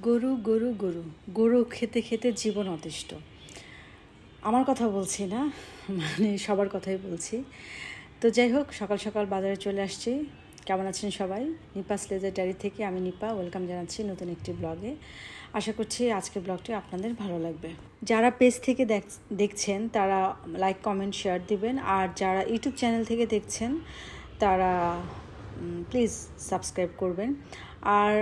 গরু গরু গরু গরু খেতে খেতে জীবন অতিষ্ঠ। আমার কথা বলছি না, মানে সবার কথাই বলছি। তো যাই হোক, সকাল সকাল বাজারে চলে আসছি। কেমন আছেন সবাই? নিপাস লেজার ডায়েরি থেকে আমি নিপা ওয়েলকাম জানাচ্ছি নতুন একটি ব্লগে। আশা করছি আজকের ব্লগটি আপনাদের ভালো লাগবে। যারা পেজ থেকে দেখছেন তারা লাইক কমেন্ট শেয়ার দিবেন, আর যারা ইউটিউব চ্যানেল থেকে দেখছেন তারা প্লিজ সাবস্ক্রাইব করবেন। আর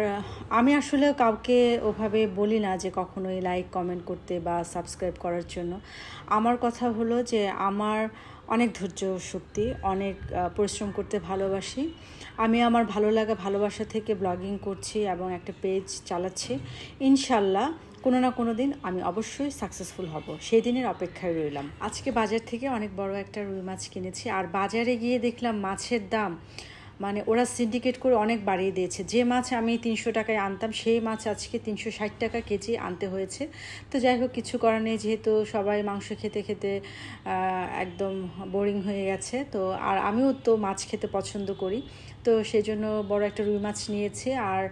আমি আসলে কাউকে ওভাবে বলি না যে কখনোই লাইক কমেন্ট করতে বা সাবস্ক্রাইব করার জন্য। আমার কথা হলো যে আমার অনেক ধৈর্য শক্তি, অনেক পরিশ্রম করতে ভালোবাসি। আমি আমার ভালো লাগা ভালোবাসা থেকে ব্লগিং করছি এবং একটা পেজ চালাচ্ছি। ইনশাল্লাহ কোনো না কোনো দিন আমি অবশ্যই সাকসেসফুল হব, সেই দিনের অপেক্ষায় রইলাম। আজকে বাজার থেকে অনেক বড় একটা রুই মাছ কিনেছি, আর বাজারে গিয়ে দেখলাম মাছের দাম মানে ওরা সিন্ডিকেট করে অনেক বাড়িয়ে দিয়েছে। যে মাছ আমি 300 টাকায় আনতাম সেই মাছ আজকে 360 টাকা কেজি আনতে হয়েছে। তো যাই হোক, কিছু করার নেই, যেহেতু সবাই মাংস খেতে খেতে একদম বোরিং হয়ে গেছে। তো আর আমিও তো মাছ খেতে পছন্দ করি, তো সেই জন্য বড় একটা রুই মাছ নিয়েছি। আর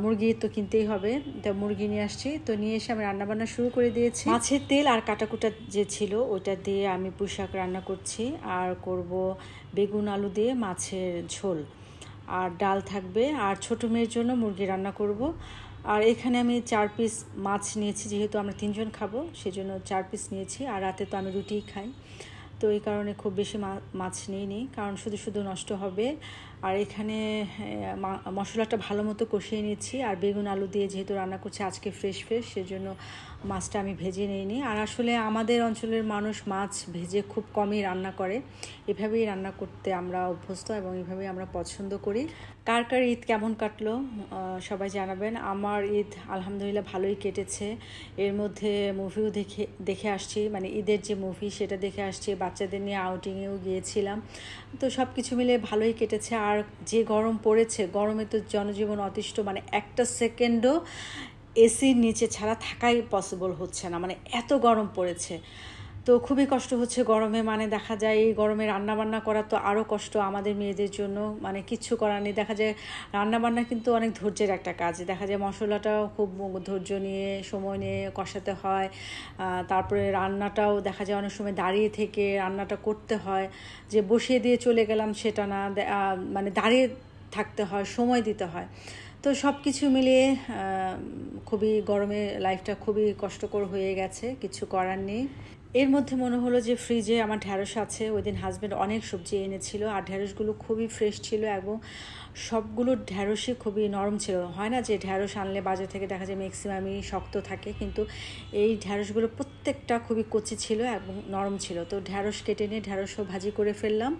মুরগি তো কিনতেই হবে, তো মুরগি নিয়ে আসছি। তো নিয়ে এসে আমি রান্নাবান্না শুরু করে দিয়েছি। মাছের তেল আর কাটাকুটা যে ছিল ওটা দিয়ে আমি পুঁই শাক রান্না করছি, আর করব বেগুন আলু দিয়ে মাছের ঝোল, আর ডাল থাকবে। আর ছোটো মেয়ের জন্য মুরগি রান্না করব। আর এখানে আমি 4 পিস মাছ নিয়েছি, যেহেতু আমরা 3 জন খাবো সেজন্য 4 পিস নিয়েছি। আর রাতে তো আমি রুটিই খাই, তো এই কারণে খুব বেশি মাছ নিইনি, কারণ শুধু শুধু নষ্ট হবে। আর এখানে মশলাটা ভালো মতো কষিয়ে নিচ্ছি। আর বেগুন আলু দিয়ে যেহেতু রান্না করছি আজকে ফ্রেশ সেজন্য মাছটা আমি ভেজে নিইনি। আর আসলে আমাদের অঞ্চলের মানুষ মাছ ভেজে খুব কমই রান্না করে, এভাবেই রান্না করতে আমরা অভ্যস্ত এবং এভাবেই আমরা পছন্দ করি। কার কার ঈদ কেমন কাটলো সবাই জানাবেন। আমার ঈদ আলহামদুলিল্লাহ ভালোই কেটেছে। এর মধ্যে মুভিও দেখে আসছি, মানে ঈদের যে মুভি সেটা দেখে আসছি, বাচ্চাদের নিয়ে আউটিংয়েও গিয়েছিলাম। তো সব কিছু মিলে ভালোই কেটেছে। আর যে গরম পড়েছে, গরমে তো জনজীবন অতিষ্ঠ, মানে একটা সেকেন্ডও এসির নিচে ছাড়া থাকাই পসিবল হচ্ছে না, মানে এত গরম পড়েছে। তো খুবই কষ্ট হচ্ছে গরমে, মানে দেখা যায় এই গরমে রান্নাবান্না করা তো আরও কষ্ট আমাদের মেয়েদের জন্য, মানে কিচ্ছু করার নেই। দেখা যায় রান্নাবান্না কিন্তু অনেক ধৈর্যের একটা কাজ, দেখা যায় মশলাটাও খুব ধৈর্য নিয়ে সময় নিয়ে কষাতে হয়। তারপরে রান্নাটাও দেখা যায় অনেক সময় দাঁড়িয়ে থেকে রান্নাটা করতে হয়, যে বসিয়ে দিয়ে চলে গেলাম সেটা না, মানে দাঁড়িয়ে থাকতে হয়, সময় দিতে হয়। তো সব কিছু মিলিয়ে খুবই গরমে লাইফটা খুবই কষ্টকর হয়ে গেছে, কিছু করার নেই। এর মধ্যে মনে হলো যে ফ্রিজে আমার ঢ্যাঁড়স আছে, ওই দিন হাজব্যান্ড অনেক সবজি এনেছিল, আর ঢ্যাঁড়সগুলো খুবই ফ্রেশ ছিল এবং সবগুলো ঢ্যাঁড়সই খুবই নরম ছিল। হয় না যে ঢ্যাঁড়স আনলে বাজার থেকে দেখা যায় ম্যাক্সিমামই শক্ত থাকে, কিন্তু এই ঢ্যাঁড়সগুলো প্রত্যেকটা খুবই কচি ছিল এবং নরম ছিল। তো ঢ্যাঁড়স কেটে নিয়ে ঢ্যাঁড়সও ভাজি করে ফেললাম।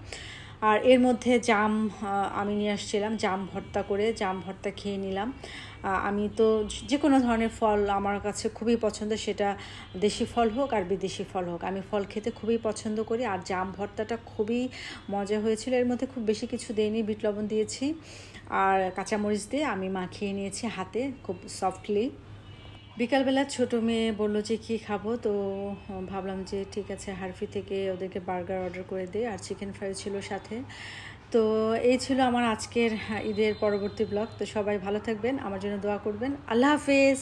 আর এর মধ্যে জাম আমি নিয়ে আসছিলাম, জাম ভর্তা খেয়ে নিলাম। আমি তো যে কোনো ধরনের ফল আমার কাছে খুবই পছন্দ, সেটা দেশি ফল হোক আর বিদেশি ফল হোক, আমি ফল খেতে খুবই পছন্দ করি। আর জাম ভর্তাটা খুবই মজা হয়েছিল, এর মধ্যে খুব বেশি কিছু দিইনি, বিট লবণ দিয়েছি আর কাঁচামরিচ দিয়ে আমি মাখিয়ে নিয়েছি হাতে খুব সফটলি। বিকালবেলা ছোটো মেয়ে বললো যে কী খাবো, তো ভাবলাম যে ঠিক আছে হারফি থেকে ওদেরকে বার্গার অর্ডার করে দিই, আর চিকেন ফ্রাই ছিল সাথে। তো এই ছিল আমার আজকের ঈদের পরবর্তী ব্লগ। তো সবাই ভালো থাকবেন, আমার জন্য দোয়া করবেন। আল্লাহ হাফেজ।